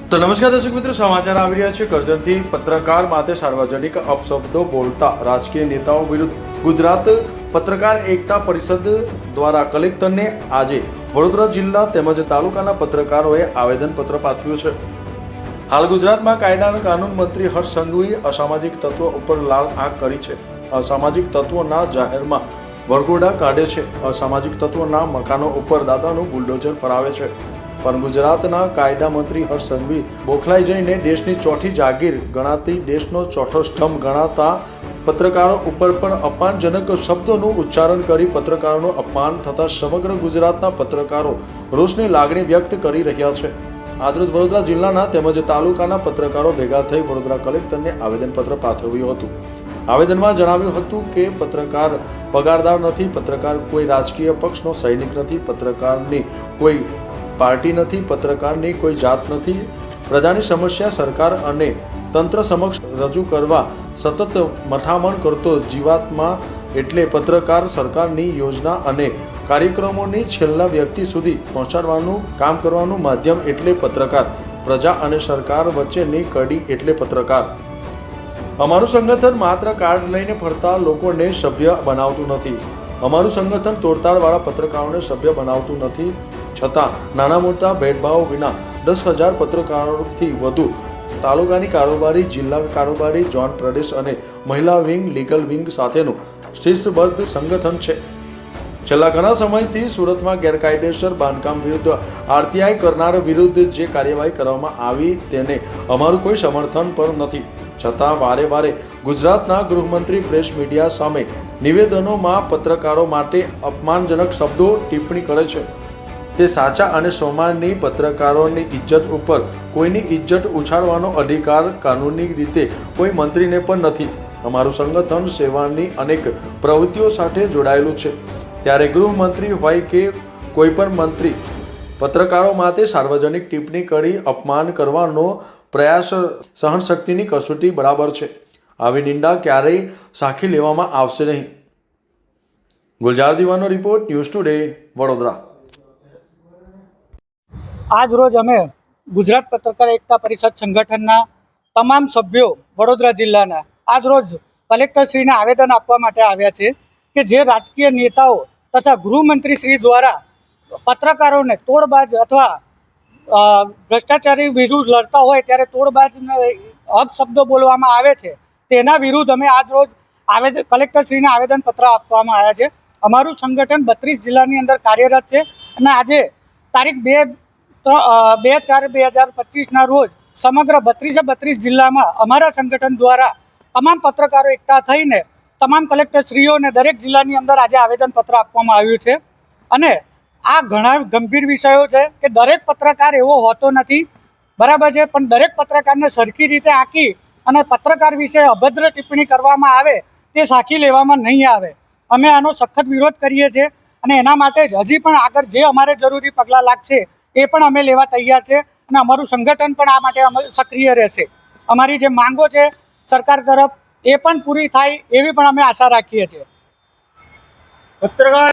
તો નમસ્કાર દર્શક મિત્રો, સમાચાર આવી રહ્યા છે કરજણથી। પત્રકાર માટે સાર્વજનિક અપશબ્દો બોલતા રાજકીય નેતાઓ વિરુદ્ધ ગુજરાત પત્રકાર એકતા પરિષદ દ્વારા કલેક્ટરને આજે વડોદરા જિલ્લા તેમજ તાલુકાના પત્રકારોએ આવેદનપત્ર પાઠવ્યું છે। હાલ ગુજરાતમાં કાયદા અને કાનૂન મંત્રી હર્ષ સંઘવીએ અસામાજિક તત્વો ઉપર લાલ આંખ કરી છે। અસામાજિક તત્વોના જાહેરમાં વરઘોડા કાઢે છે। અસામાજિક તત્વોના મકાનો ઉપર દાદાનું બુલડોઝર ફરાવે છે। પણ ગુજરાતના કાયદા મંત્રી હર્ષ સંઘવી બોખલાઈ જઈને દેશની ચોથી જાગીર ગણાતી, દેશનો ચોથો સ્તંભ ગણાતા પત્રકારો ઉપર પણ અપમાનજનક શબ્દોનું ઉચ્ચારણ કરી પત્રકારોનું અપમાન થતા સમગ્ર ગુજરાતના પત્રકારો રોષની લાગણી વ્યક્ત કરી રહ્યા છે। આજરોજ વડોદરા જિલ્લાના તેમજ તાલુકાના પત્રકારો ભેગા થઈ વડોદરા કલેક્ટરને આવેદનપત્ર પાઠવ્યું હતું। આવેદનમાં જણાવ્યું હતું કે પત્રકાર પગારદાર નથી, પત્રકાર કોઈ રાજકીય પક્ષનો સૈનિક નથી, પત્રકારની કોઈ પાર્ટી નથી, પત્રકારની કોઈ જાત નથી। પ્રજાની સમસ્યા સરકાર અને તંત્ર સમક્ષ રજૂ કરવા સતત મથામણ કરતો જીવાત્મા એટલે પત્રકાર। સરકારની યોજના અને કાર્યક્રમોની છેલ્લા વ્યક્તિ સુધી પહોંચાડવાનું કામ કરવાનું માધ્યમ એટલે પત્રકાર। પ્રજા અને સરકાર વચ્ચેની કડી એટલે પત્રકાર। અમારું સંગઠન માત્ર કાર્ડ લઈને ફરતા લોકોને સભ્ય બનાવતું નથી। અમારું સંગઠન તોડતાડવાળા પત્રકારોને સભ્ય બનાવતું નથી। છતાં નાના મોટા ભેદભાવ વિના 10,000 પત્રકારોથી વધુ તાલુકાની કારોબારી, જિલ્લા કારોબારી, ઝોન, પ્રદેશ અને મહિલા વિંગ, લીગલ વિંગ સાથેનું શિસ્તબદ્ધ સંગઠન છે। છેલ્લા ઘણા સમયથી સુરતમાં ગેરકાયદેસર બાંધકામ વિરુદ્ધ આરટીઆઈ કરનાર વિરુદ્ધ જે કાર્યવાહી કરવામાં આવી તેને અમારું કોઈ સમર્થન પણ નથી। છતાં વારે વારે ગુજરાતના ગૃહમંત્રી પ્રેસ મીડિયા સામે નિવેદનોમાં પત્રકારો માટે અપમાનજનક શબ્દો ટિપ્પણી કરે છે। તે સાચા અને સ્વમાની પત્રકારોની ઇજ્જત ઉપર કોઈની ઇજ્જત ઉછાળવાનો અધિકાર કાનૂની રીતે કોઈ મંત્રીને પણ નથી। અમારું સંગઠન સેવાની અનેક પ્રવૃત્તિઓ સાથે જોડાયેલું છે। ત્યારે ગૃહમંત્રી હોય કે કોઈ પણ મંત્રી પત્રકારો માટે સાર્વજનિક ટિપ્પણી કરી અપમાન કરવાનો પ્રયાસ સહનશક્તિની કસોટી બરાબર છે। આવી નિંદા ક્યારેય સાખી લેવામાં આવશે નહીં। ગુલજાર દીવાનો રિપોર્ટ, ન્યૂઝ ટુડે, વડોદરા। આજ રોજ અમે ગુજરાત પત્રકાર એકતા પરિષદ સંગઠનના તમામ સભ્યો વડોદરા જિલ્લાના આજ રોજ કલેક્ટરશ્રીને આવેદન આપવા માટે આવ્યા છે કે જે રાજકીય નેતાઓ તથા ગૃહમંત્રી શ્રી દ્વારા પત્રકારોને તોડબાજ અથવા ભ્રષ્ટાચારી વિરુદ્ધ લડતા હોય ત્યારે તોડબાજ અપશબ્દો બોલવામાં આવે છે, તેના વિરુદ્ધ અમે આજ રોજ કલેક્ટરશ્રીને આવેદનપત્ર આપવામાં આવ્યા છે। અમારું સંગઠન 32 જિલ્લાની અંદર કાર્યરત છે અને આજે તારીખ 2/4/2025 રોજ સમગ્ર 32 જિલ્લામાં અમારા સંગઠન દ્વારા તમામ પત્રકારો એકઠા થઈને તમામ કલેક્ટરશ્રીઓને દરેક જિલ્લાની અંદર આજે આવેદનપત્ર આપવામાં આવ્યું છે। અને આ ઘણા ગંભીર વિષયો છે કે દરેક પત્રકાર એવો હોતો નથી, બરાબર છે, પણ દરેક પત્રકારને સરખી રીતે આંકી અને પત્રકાર વિશે અભદ્ર ટિપ્પણી કરવામાં આવે તે સાખી લેવામાં નહીં આવે। અમે આનો સખત વિરોધ કરીએ છીએ અને એના માટે જ હજી પણ આગળ જે અમારે જરૂરી પગલાં લાગશે એ પણ અમે લેવા તૈયાર છે અને અમારું સંગઠન પણ આ માટે સક્રિય રહેશે। અમારી જે માંગો છે સરકાર તરફ એ પણ પૂરી થાય એવી પણ અમે આશા રાખીએ છીએ। પત્રકાર